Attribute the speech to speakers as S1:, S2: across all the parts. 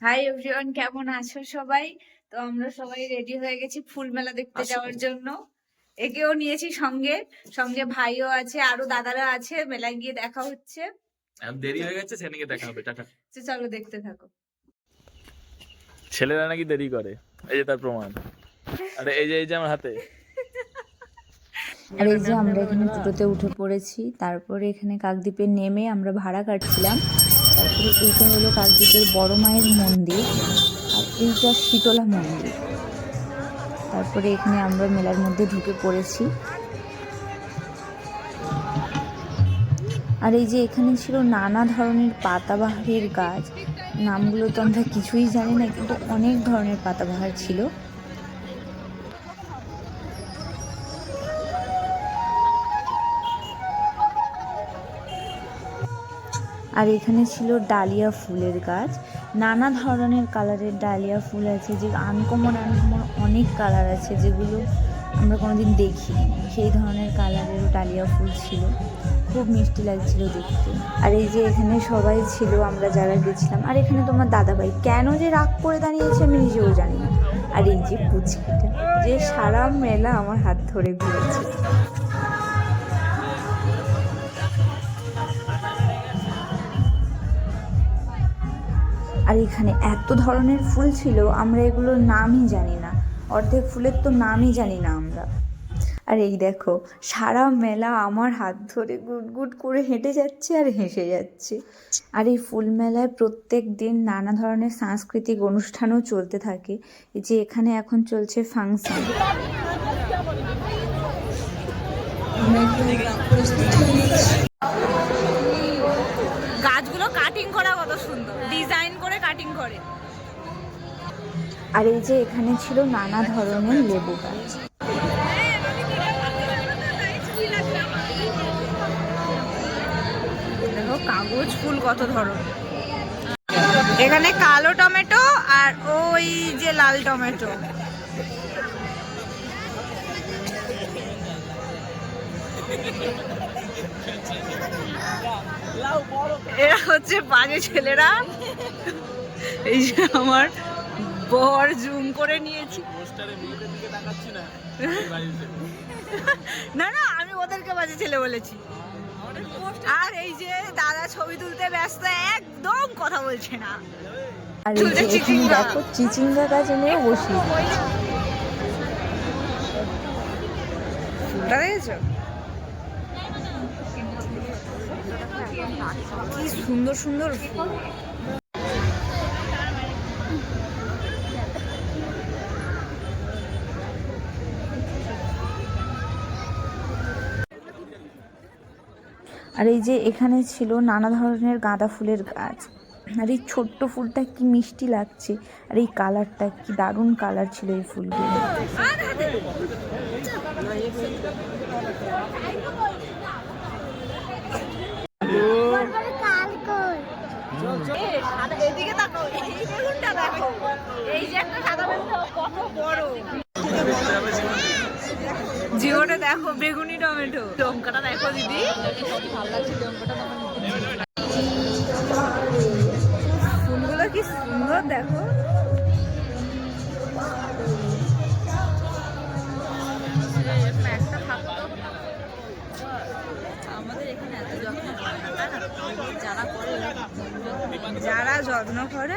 S1: Hi everyone, কেমন আছো সবাই? তো আমরা সবাই রেডি হয়ে গেছি ফুল মেলা দেখতে যাওয়ার জন্য। একেও নিয়েছি সঙ্গে, সঙ্গে ভাইও আছে, আরো দাদারা আছে। মেলায় গিয়ে দেখা হচ্ছে।
S2: দেরি হয়ে গেছে, সেদিকে দেখা হবে। টাটা।
S1: চলো দেখতে থাকো।
S2: ছেলেরা নাকি দেরি করে, এই যে তার প্রমাণ। আরে এই যে আমার হাতে।
S3: আর এই যে আমরা এখানে টোটোতে উঠে পড়েছি। তারপরে এখানে কাকদ্বীপে নেমে আমরা ভাড়া কাটছিলাম। তারপরে এইটা হলো কাকদ্বীপের বড় মায়ের মন্দির, আর এইটা শীতলা মন্দির। তারপরে এখানে আমরা মেলার মধ্যে ঢুকে পড়েছি। আর এই যে এখানে ছিল নানা ধরনের পাতাবাহারের গাছ। নামগুলো তো আমরা কিছুই জানি না, কিন্তু অনেক ধরনের পাতাবাহার ছিল। আর এখানে ছিল ডালিয়া ফুলের গাছ। নানা ধরনের কালারের ডালিয়া ফুল আছে, যে আনকমন অনেক কালার আছে, যেগুলো আমরা কোনোদিন দেখিনি। সেই ধরনের কালারেরও ডালিয়া ফুল ছিল, খুব মিষ্টি লাগছিল দেখতে। আর এই যে এখানে সবাই ছিল আমরা যারা গেছিলাম। আর এখানে তোমার দাদাভাই কেন যে রাগ করে দাঁড়িয়েছে আমি নিজেও জানি না। আর এই যে পুচকিটা, যে সারা মেলা আমার হাত ধরে ঘুরেছে। আর এখানে এত ধরনের ফুল ছিল, আমরা এগুলোর নামই জানি না। অর্ধেক ফুলের তো নামই জানি না আমরা। আর এই দেখো, সারা মেলা আমার হাত ধরে গুট করে হেঁটে যাচ্ছে আর হেসে যাচ্ছে। আর এই ফুল মেলায় প্রত্যেক দিন নানা ধরনের সাংস্কৃতিক অনুষ্ঠানও চলতে থাকে। এই যে এখানে এখন চলছে ফাংশন।
S1: গাছগুলো কাটিং করা কত সুন্দর, ডিজাইন করে কাটিং করে।
S3: আর এই যে এখানে ছিল নানা ধরনের লেবু গাছ।
S1: দেখো কাগজ ফুল কত ধরনের। এখানে কালো টমেটো আর ওই যে লাল টমেটো। এরা হচ্ছে বাজে ছেলেরা। এই যে আমার বর জুম করে নিয়েছি। না না, আমি ওদেরকে বাজে ছেলে বলেছি। আর এই যে দাদা ছবি তুলতে ব্যস্ত, একদম কথা বলছে না।
S3: আর এই যে এখানে দেখো চিচিঙ্গা গাছ নিয়ে বসিয়ে
S1: ফুলটা দেখেছো কি সুন্দর সুন্দর ফুল।
S3: আর এই যে এখানে ছিল নানা ধরনের গাঁদা ফুলের গাছ। আর এই ছোট্ট ফুলটা কি মিষ্টি লাগছে, আর এই কালারটা কি দারুণ কালার ছিল এই ফুলগুলো।
S1: এদিকে তাকাও, এই বেগুনটা দেখো, এই যে একটা সাদা বেগুন কত বড়। জিওটা দেখো, বেগুনি টমেটো। লঙ্কাটা দেখো দিদি, ভালো লাগছে লঙ্কাটা। ফুলগুলো কি সুন্দর দেখো। একটা থাকতো, আমাদের এখানে এত যত্ন করে না, তাই না? যারা করে, যারা যত্ন করে।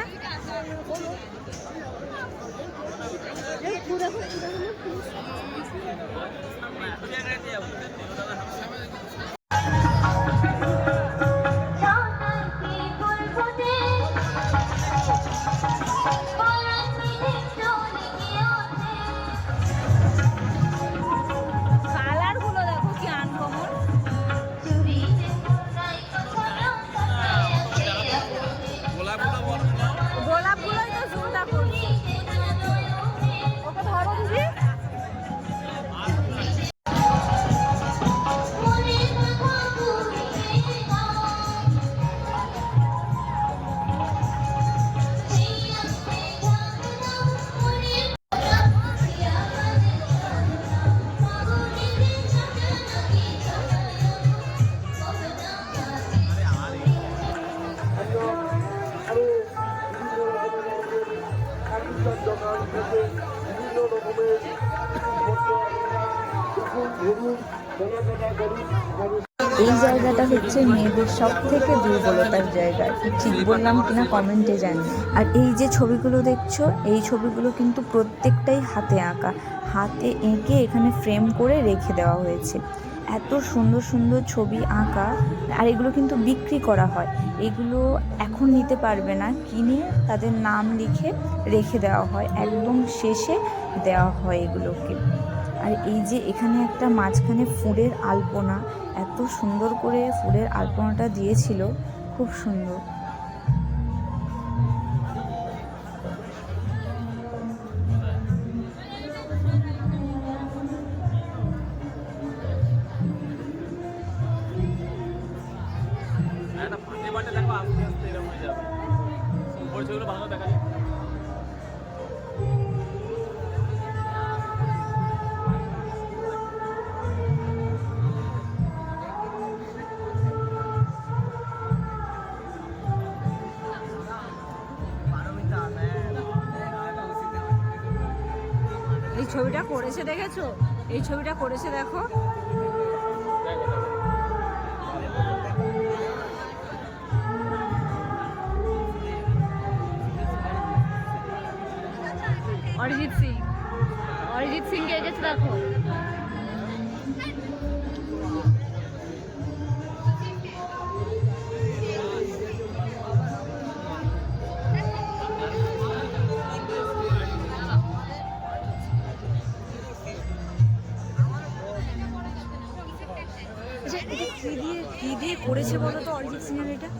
S3: এই জায়গাটা হচ্ছে মেয়েদের সব থেকে দুর্বলতার জায়গা, ঠিক বললাম কিনা কমেন্টে জানিয়ে। আর এই যে ছবিগুলো দেখছো, এই ছবিগুলো কিন্তু প্রত্যেকটাই হাতে আঁকা, হাতে এঁকে এখানে ফ্রেম করে রেখে দেওয়া হয়েছে। এত সুন্দর সুন্দর ছবি আঁকা, আর এগুলো কিন্তু বিক্রি করা হয়। এগুলো এখন নিতে পারবে না, কিনে তাদের নাম লিখে রেখে দেওয়া হয়, একদম শেষে দেওয়া হয় এগুলোকে। আর এই যে এখানে একটা মাঝখানে ফুলের আলপনা, এত সুন্দর করে ফুলের আলপনাটা দিয়েছিল, খুব সুন্দর।
S2: একটা ফাঁকে বাটে দেখো আস্তে আস্তে এরকম হয়ে যাবে। ওই ছবিগুলো ভালো দেখা যায়।
S1: এই ছবিটা করেছে দেখেছো? এই ছবিটা করেছে দেখো। অরিজিৎ সিং, অরিজিৎ সিং কে এঁকেছে দেখো। কি দিয়ে করেছে বলো তো অরিজিৎ সিং এর এটা?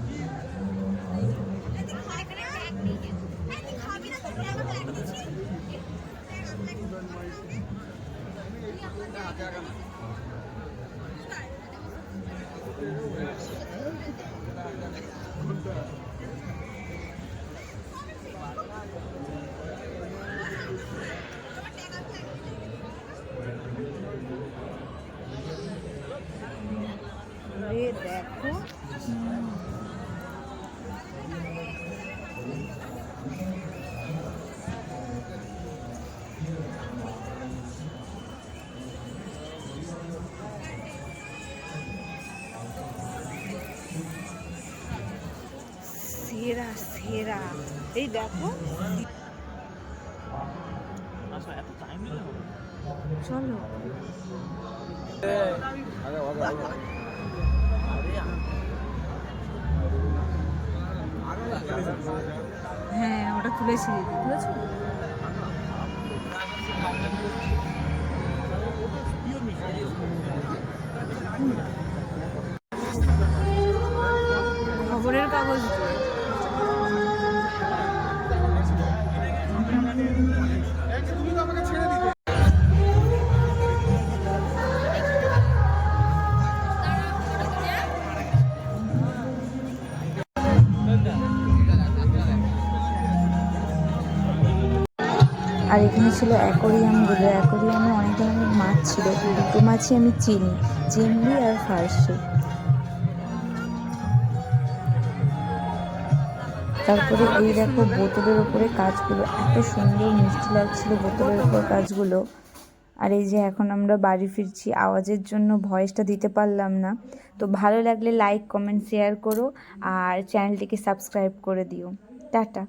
S1: দেখো সেরা সেরা, এই দেখো।
S2: আচ্ছা এত টাইম নিলে হবে?
S3: চলো। হ্যাঁ, ওটা তুলেছি। তুলেছো? খবরের কাগজ দিয়ে। আর এখানে ছিল অ্যাকোরিয়ামগুলো, অ্যাকোরিয়ামে অনেক ধরনের মাছ ছিল, দুটো মাছই আমি চিনি, চিংড়ি আর ফার্সি। তারপরে এই দেখো বোতলের উপরে কাজগুলো, এত সুন্দর মিষ্টি লাগছিল বোতলের উপর কাজগুলো। আর এই যে এখন আমরা বাড়ি ফিরছি, আওয়াজের জন্য ভয়েসটা দিতে পারলাম না। তো ভালো লাগলে লাইক কমেন্ট শেয়ার করো, আর চ্যানেলটিকে সাবস্ক্রাইব করে দিও। টাটা।